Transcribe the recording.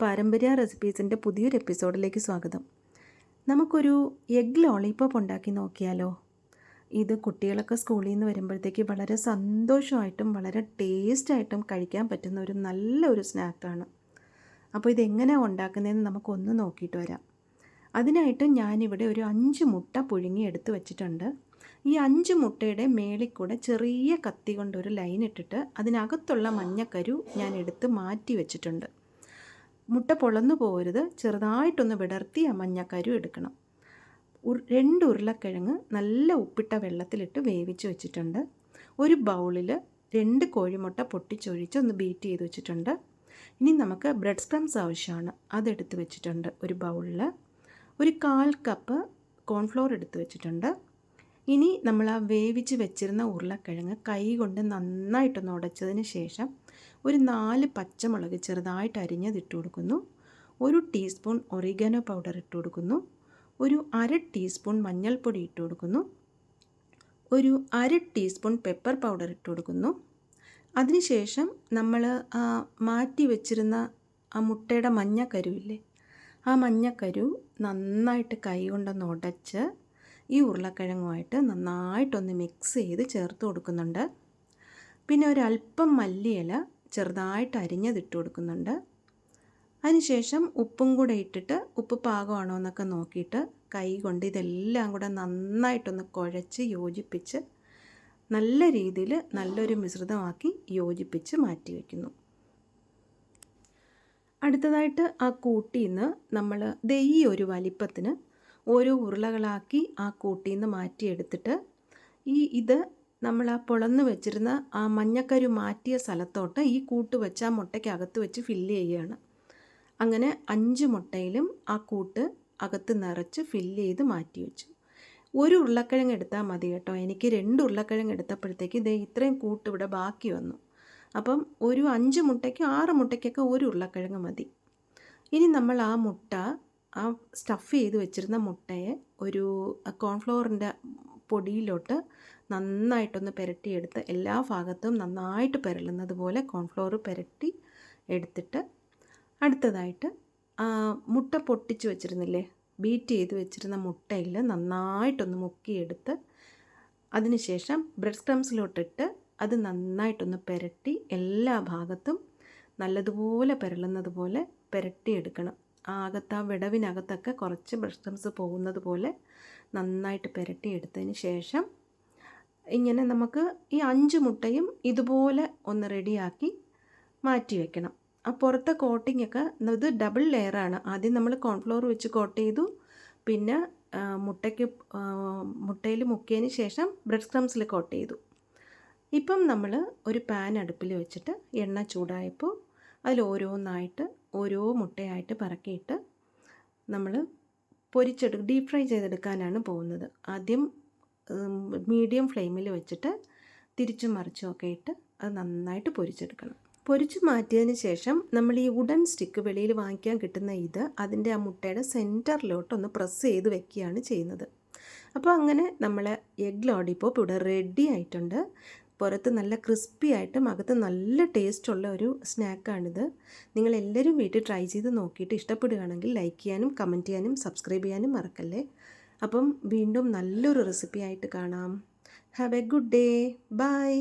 പാരമ്പര്യ റെസിപ്പീസിൻ്റെ പുതിയൊരു എപ്പിസോഡിലേക്ക് സ്വാഗതം. നമുക്കൊരു എഗ് ലോളിപോപ്പ് ഉണ്ടാക്കി നോക്കിയാലോ? ഇത് കുട്ടികളൊക്കെ സ്കൂളിൽ നിന്ന് വരുമ്പോഴത്തേക്ക് വളരെ സന്തോഷമായിട്ടും വളരെ ടേസ്റ്റായിട്ടും കഴിക്കാൻ പറ്റുന്ന ഒരു നല്ലൊരു സ്നാക്കാണ്. അപ്പോൾ ഇതെങ്ങനെയാണ് ഉണ്ടാക്കുന്നതെന്ന് നമുക്കൊന്ന് നോക്കിയിട്ട് വരാം. അതിനായിട്ട് ഞാനിവിടെ ഒരു 5 മുട്ട പുഴുങ്ങി എടുത്ത് വെച്ചിട്ടുണ്ട്. ഈ 5 മുട്ടയുടെ മേളിൽ കൂടെ ചെറിയ കത്തി കൊണ്ടൊരു ലൈൻ ഇട്ടിട്ട് അതിനകത്തുള്ള മഞ്ഞക്കരു ഞാൻ എടുത്ത് മാറ്റി വെച്ചിട്ടുണ്ട്. മുട്ട പൊളന്നു പോകരുത്, ചെറുതായിട്ടൊന്ന് വിടർത്തി ആ മഞ്ഞക്കരു എടുക്കണം. 2 ഉരുളക്കിഴങ്ങ് നല്ല ഉപ്പിട്ട വെള്ളത്തിലിട്ട് വേവിച്ച് വെച്ചിട്ടുണ്ട്. ഒരു ബൗളിൽ 2 കോഴിമുട്ട പൊട്ടിച്ചൊഴിച്ച് ഒന്ന് ബീറ്റ് ചെയ്ത് വെച്ചിട്ടുണ്ട്. ഇനി നമുക്ക് ബ്രെഡ് ക്രംസ് ആവശ്യമാണ്, അതെടുത്ത് വെച്ചിട്ടുണ്ട്. ഒരു ബൗളിൽ ഒരു 1/4 കപ്പ് കോൺഫ്ലോർ എടുത്ത് വെച്ചിട്ടുണ്ട്. ഇനി നമ്മൾ ആ വേവിച്ച് വെച്ചിരുന്ന ഉരുളക്കിഴങ്ങ് കൈ കൊണ്ട് നന്നായിട്ടൊന്ന് ഉടച്ചതിന് ശേഷം ഒരു 4 പച്ചമുളക് ചെറുതായിട്ട് അരിഞ്ഞത് ഇട്ട് കൊടുക്കുന്നു. 1 ടീസ്പൂൺ ഒറിഗാനോ പൗഡർ ഇട്ട് കൊടുക്കുന്നു. ഒരു 1/2 ടീസ്പൂൺ മഞ്ഞൾപ്പൊടി ഇട്ട് കൊടുക്കുന്നു. ഒരു 1/2 ടീസ്പൂൺ പെപ്പർ പൗഡർ ഇട്ട് കൊടുക്കുന്നു. അതിനുശേഷം നമ്മൾ മാറ്റി വെച്ചിരുന്ന ആ മുട്ടയുടെ മഞ്ഞക്കരുവില്ലേ, ആ മഞ്ഞക്കരു നന്നായിട്ട് കൈ കൊണ്ടൊന്ന് ഉടച്ച് ഈ ഉരുളക്കിഴങ്ങുമായിട്ട് നന്നായിട്ടൊന്ന് മിക്സ് ചെയ്ത് ചേർത്ത് കൊടുക്കുന്നുണ്ട്. പിന്നെ ഒരല്പം മല്ലിയില ചെറുതായിട്ട് അരിഞ്ഞതിട്ട് കൊടുക്കുന്നുണ്ട്. അതിനുശേഷം ഉപ്പും കൂടെ ഇട്ടിട്ട് ഉപ്പ് പാകമാണോ എന്നൊക്കെ നോക്കിയിട്ട് കൈ കൊണ്ട് ഇതെല്ലാം കൂടെ നന്നായിട്ടൊന്ന് കുഴച്ച് യോജിപ്പിച്ച് നല്ല രീതിയിൽ നല്ലൊരു മിശ്രിതമാക്കി യോജിപ്പിച്ച് മാറ്റി വയ്ക്കുന്നു. അടുത്തതായിട്ട് ആ കൂട്ടിൽ നിന്ന് നമ്മൾ ഈ ഒരു വലിപ്പത്തിന് ഓരോ ഉരുളകളാക്കി ആ കൂട്ടിൽ നിന്ന് മാറ്റിയെടുത്തിട്ട് ഇത് നമ്മൾ ആ പൊളന്ന് വെച്ചിരുന്ന ആ മഞ്ഞക്കരു മാറ്റിയ സ്ഥലത്തോട്ട് ഈ കൂട്ട് വെച്ച് ആ മുട്ടയ്ക്കകത്ത് വെച്ച് ഫില്ല് ചെയ്യുകയാണ്. അങ്ങനെ 5 മുട്ടയിലും ആ കൂട്ട് അകത്ത് നിറച്ച് ഫില്ല് ചെയ്ത് മാറ്റി വെച്ചു. ഒരു ഉരുളക്കിഴങ്ങ് എടുത്താൽ മതി കേട്ടോ. എനിക്ക് 2 ഉരുളക്കിഴങ്ങ് എടുത്തപ്പോഴത്തേക്ക് ഇത്രയും കൂട്ട് ഇവിടെ ബാക്കി വന്നു. അപ്പം ഒരു 5 മുട്ടയ്ക്ക് 6 മുട്ടയ്ക്കൊക്കെ ഒരു ഉരുളക്കിഴങ്ങ് മതി. ഇനി നമ്മൾ ആ മുട്ട, ആ സ്റ്റഫ് ചെയ്ത് വെച്ചിരുന്ന മുട്ടയെ ഒരു കോൺഫ്ലവറിൻ്റെ പൊടിയിലോട്ട് നന്നായിട്ടൊന്ന് പുരട്ടിയെടുത്ത് എല്ലാ ഭാഗത്തും നന്നായിട്ട് പുരളുന്നത് പോലെ കോൺഫ്ലവർ പുരട്ടി എടുത്തിട്ട് അടുത്തതായിട്ട് മുട്ട പൊട്ടിച്ച് വെച്ചിരുന്നില്ലേ, ബീറ്റ് ചെയ്ത് വെച്ചിരുന്ന മുട്ടയിൽ നന്നായിട്ടൊന്ന് മുക്കിയെടുത്ത് അതിനുശേഷം ബ്രെഡ് ക്രംസിലോട്ടിട്ട് അത് നന്നായിട്ടൊന്ന് പുരട്ടി എല്ലാ ഭാഗത്തും നല്ലതുപോലെ പുരളുന്നത് പോലെ പുരട്ടിയെടുക്കണം. ആ വിടവിനകത്തൊക്കെ കുറച്ച് ബ്രെഡ് ക്രംസ് പോകുന്നത് പോലെ നന്നായിട്ട് പുരട്ടിയെടുത്തതിന് ശേഷം ഇങ്ങനെ നമുക്ക് ഈ 5 മുട്ടയും ഇതുപോലെ ഒന്ന് റെഡിയാക്കി മാറ്റി വയ്ക്കണം. ആ പുറത്തെ കോട്ടിങ്ങൊക്കെ ഇത് ഡബിൾ ലെയറാണ്. ആദ്യം നമ്മൾ കോൺഫ്ലവർ വെച്ച് കോട്ട് ചെയ്തു, പിന്നെ മുട്ടയിൽ മുക്കിയതിന് ശേഷം ബ്രെഡ് ക്രംസിൽ കോട്ട് ചെയ്തു. ഇപ്പം നമ്മൾ ഒരു പാൻ അടുപ്പിൽ വെച്ചിട്ട് എണ്ണ ചൂടായപ്പോൾ അതിൽ ഓരോന്നായിട്ട് ഓരോ മുട്ടയായിട്ട് പറക്കിയിട്ട് നമ്മൾ ഡീപ് ഫ്രൈ ചെയ്തെടുക്കാനാണ് പോകുന്നത്. ആദ്യം മീഡിയം ഫ്ലെയിമിൽ വെച്ചിട്ട് തിരിച്ചും മറിച്ചും ഒക്കെ ഇട്ട് അത് നന്നായിട്ട് പൊരിച്ചെടുക്കണം. പൊരിച്ച് മാറ്റിയതിന് ശേഷം നമ്മൾ ഈ വുഡൻ സ്റ്റിക്ക് വെളിയിൽ വാങ്ങിക്കാൻ കിട്ടുന്ന അതിൻ്റെ ആ മുട്ടയുടെ സെൻറ്ററിലോട്ടൊന്ന് പ്രസ് ചെയ്ത് വെക്കുകയാണ് ചെയ്യുന്നത്. അപ്പോൾ അങ്ങനെ നമ്മൾ എഗ് ലോളിപോപ്പ് ഇവിടെ റെഡി ആയിട്ടുണ്ട്. പുറത്ത് നല്ല ക്രിസ്പി ആയിട്ടും അകത്ത് നല്ല ടേസ്റ്റുള്ള ഒരു സ്നാക്കാണിത്. നിങ്ങളെല്ലാവരും വീട്ടിൽ ട്രൈ ചെയ്ത് നോക്കിയിട്ട് ഇഷ്ടപ്പെടുകയാണെങ്കിൽ ലൈക്ക് ചെയ്യാനും കമൻറ്റ് ചെയ്യാനും സബ്സ്ക്രൈബ് ചെയ്യാനും മറക്കല്ലേ. അപ്പം വീണ്ടും നല്ലൊരു റെസിപ്പി ആയിട്ട് കാണാം. Have a good day. By.